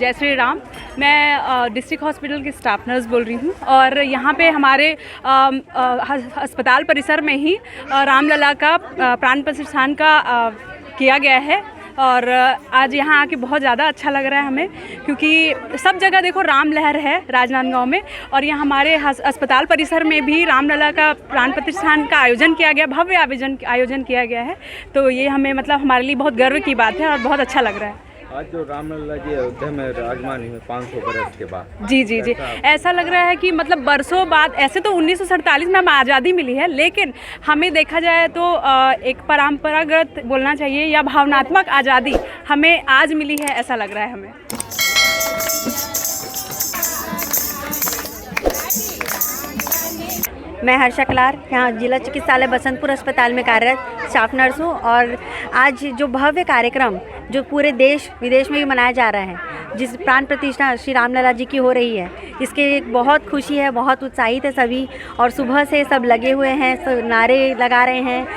जय श्री राम। मैं district hospital की स्टाफ नर्स बोल रही हूँ और यहाँ पे हमारे अस्पताल परिसर में ही रामलला का प्राण प्रतिष्ठान का किया गया है और आज यहाँ आके बहुत ज़्यादा अच्छा लग रहा है हमें, क्योंकि सब जगह देखो राम लहर है राजनांदगांव में, और यहाँ हमारे अस्पताल परिसर में भी रामलला का प्राण प्रतिष्ठान का आयोजन किया गया, भव्य आयोजन किया गया है। तो ये हमें मतलब हमारे लिए बहुत गर्व की बात है और बहुत अच्छा लग रहा है। आज जो रामलला जी अयोध्या में विराजमान हुए 500 बरस के बाद, जी, ऐसा लग रहा है कि मतलब बरसों बाद, ऐसे तो 1947 में हमें आज़ादी मिली है, लेकिन हमें देखा जाए तो एक परंपरागत बोलना चाहिए या भावनात्मक आज़ादी हमें आज मिली है, ऐसा लग रहा है हमें। मैं हर्षा कलार यहाँ जिला चिकित्सालय बसंतपुर अस्पताल में कार्यरत स्टाफ नर्स हूँ और आज जो भव्य कार्यक्रम जो पूरे देश विदेश में भी मनाया जा रहा है, जिस प्राण प्रतिष्ठा श्री रामलला जी की हो रही है, इसके एक बहुत खुशी है, बहुत उत्साहित है सभी, और सुबह से सब लगे हुए हैं, सब नारे लगा रहे हैं,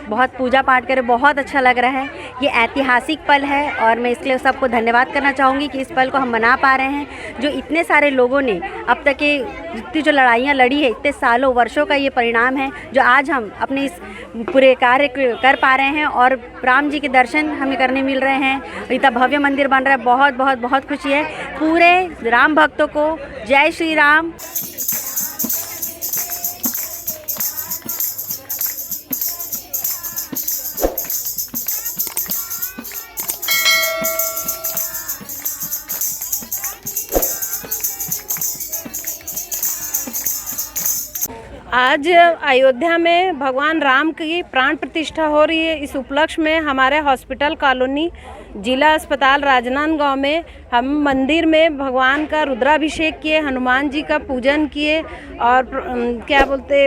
बहुत पूजा पाठ करें, बहुत अच्छा लग रहा है। ये ऐतिहासिक पल है और मैं इसके लिए सबको धन्यवाद करना चाहूँगी कि इस पल को हम मना पा रहे हैं। जो इतने सारे लोगों ने अब तक के जितनी जो लड़ाइयाँ लड़ी है, इतने सालों वर्षों का ये परिणाम है जो आज हम अपने इस पूरे कार्य कर पा रहे हैं और राम जी के दर्शन हमें करने मिल रहे हैं। इतना भव्य मंदिर बन रहा है, बहुत बहुत बहुत खुशी है। पूरे राम भक्तों को जय श्री राम। आज अयोध्या में भगवान राम की प्राण प्रतिष्ठा हो रही है। इस उपलक्ष्य में हमारे हॉस्पिटल कॉलोनी जिला अस्पताल राजनांदगांव में हम मंदिर में भगवान का रुद्राभिषेक किए, हनुमान जी का पूजन किए और क्या बोलते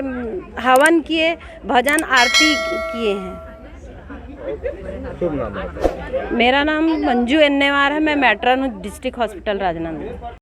हवन किए, भजन आरती किए हैं। मेरा नाम मंजू एन्नेवार है, मैं मैट्रन हूँ डिस्ट्रिक्ट हॉस्पिटल राजनांदगांव।